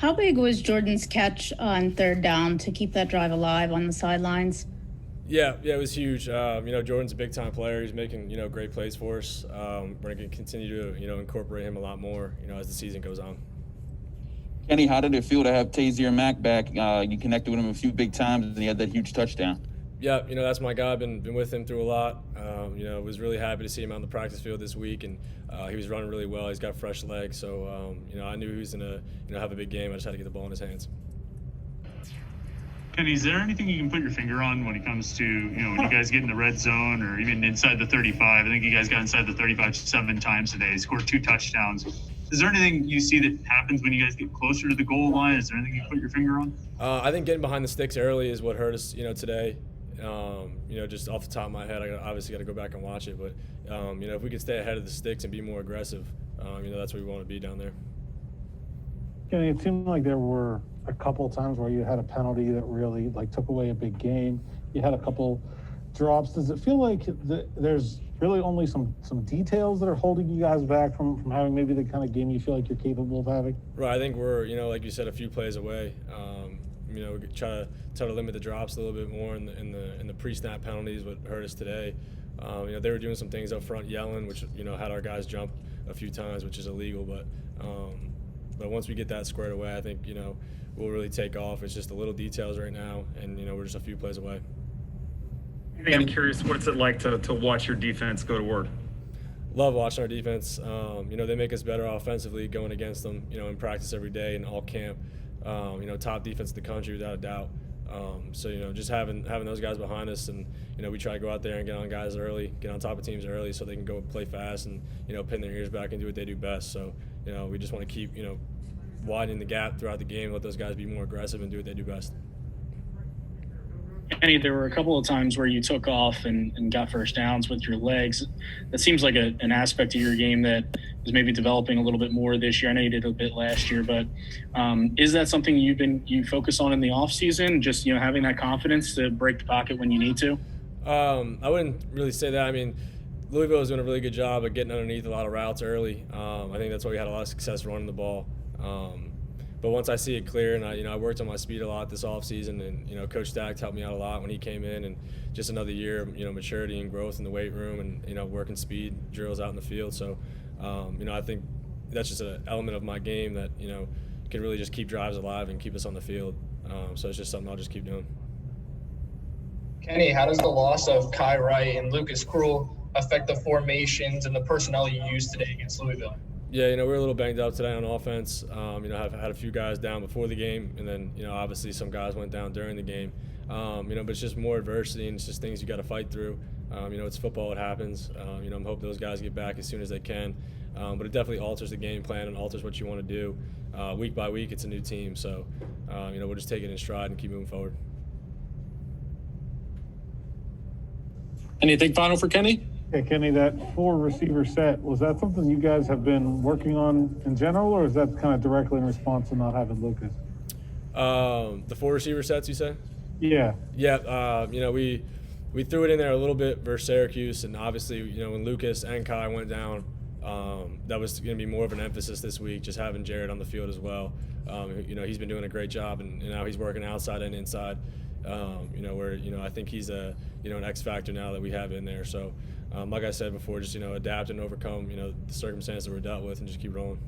How big was Jordan's catch on third down to keep that drive alive on the sidelines? Yeah, it was huge. Jordan's a big-time player. He's making, great plays for us. We're going to continue to, incorporate him a lot more, as the season goes on. Kenny, how did it feel to have Tazier Mack back? You connected with him a few big times, and he had that huge touchdown. Yeah, that's my guy. Been with him through a lot. Was really happy to see him on the practice field this week, and he was running really well. He's got fresh legs, so I knew he was gonna have a big game. I just had to get the ball in his hands. Kenny, is there anything you can put your finger on when it comes to when you guys get in the red zone or even inside the 35? I think you guys got inside the 35 7 times today. Scored 2 touchdowns. Is there anything you see that happens when you guys get closer to the goal line? Is there anything you put your finger on? I think getting behind the sticks early is what hurt us, today. Just off the top of my head, I obviously got to go back and watch it. But, if we could stay ahead of the sticks and be more aggressive, that's where we want to be down there. Kenny, it seemed like there were a couple of times where you had a penalty that really took away a big game. You had a couple drops. Does it feel like there's really only some details that are holding you guys back from having maybe the kind of game you feel like you're capable of having? Right. I think we're, like you said, a few plays away. We try to limit the drops a little bit more, in the pre-snap penalties. What hurt us today, they were doing some things up front, yelling, which had our guys jump a few times, which is illegal. But once we get that squared away, I think we'll really take off. It's just the little details right now, and we're just a few plays away. I'm curious, what's it like to watch your defense go to work? Love watching our defense. They make us better offensively going against them. In practice every day and all camp. Top defense in the country without a doubt. Just having those guys behind us, and we try to go out there and get on guys early, get on top of teams early, so they can go play fast and pin their ears back and do what they do best. So we just want to keep widening the gap throughout the game, let those guys be more aggressive and do what they do best. Kenny, there were a couple of times where you took off and got first downs with your legs. That seems like an aspect of your game that is maybe developing a little bit more this year. I know you did a bit last year, but is that something you focus on in the off season? Just having that confidence to break the pocket when you need to. I wouldn't really say that. I mean, Louisville is doing a really good job of getting underneath a lot of routes early. I think that's why we had a lot of success running the ball. But once I see it clear, and I worked on my speed a lot this offseason, and Coach Stack helped me out a lot when he came in, and just another year of maturity and growth in the weight room, and working speed drills out in the field. So I think that's just an element of my game that can really just keep drives alive and keep us on the field. So it's just something I'll just keep doing. Kenny, how does the loss of Kai Wright and Lucas Krull affect the formations and the personnel you used today against Louisville? Yeah, we're a little banged up today on offense. I've had a few guys down before the game, and then, obviously some guys went down during the game. But it's just more adversity, and it's just things you got to fight through. It's football, it happens. I'm hoping those guys get back as soon as they can. But it definitely alters the game plan and alters what you want to do. Week by week, it's a new team. So, we'll just take it in stride and keep moving forward. Anything final for Kenny? Hey, Kenny, that 4-receiver set, was that something you guys have been working on in general, or is that kind of directly in response to not having Lucas? The 4-receiver sets, you say? Yeah. Yeah, we threw it in there a little bit versus Syracuse, and obviously, when Lucas and Kai went down, that was going to be more of an emphasis this week, just having Jared on the field as well. He's been doing a great job, and now he's working outside and inside. Where I think he's an X factor now that we have in there. So, like I said before, just adapt and overcome the circumstances that we're dealt with, and just keep rolling.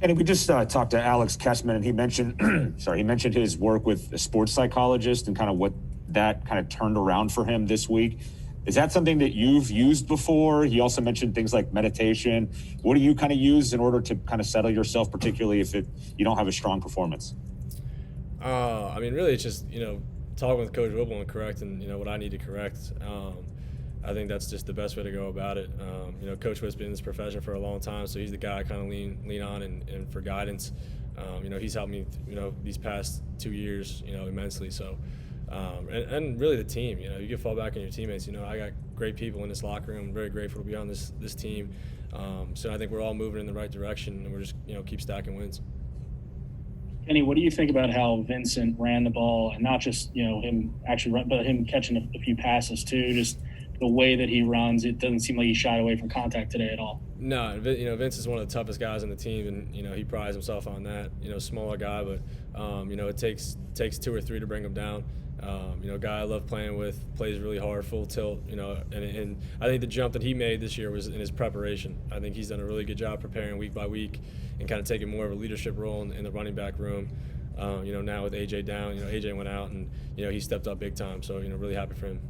Kenny, we just talked to Alex Kessman, and he mentioned his work with a sports psychologist and kind of what that kind of turned around for him this week. Is that something that you've used before? He also mentioned things like meditation. What do you kind of use in order to kind of settle yourself, particularly if you don't have a strong performance? Really, it's just talking with Coach Whipple and correcting what I need to correct. I think that's just the best way to go about it. Coach Whip's been in this profession for a long time, so he's the guy I kind of lean on and for guidance. He's helped me these past 2 years immensely. So and really the team. You can fall back on your teammates. I got great people in this locker room. I'm very grateful to be on this team. So I think we're all moving in the right direction, and we're just keep stacking wins. Kenny, what do you think about how Vincent ran the ball, and not just him actually run, but him catching a few passes too? Just the way that he runs, it doesn't seem like he shied away from contact today at all. No, Vince is one of the toughest guys on the team, and he prides himself on that. Smaller guy, but it takes 2 or 3 to bring him down. Guy I love playing with, plays really hard, full tilt. And I think the jump that he made this year was in his preparation. I think he's done a really good job preparing week by week and kind of taking more of a leadership role in the running back room. Now with AJ down, AJ went out and he stepped up big time. So really happy for him.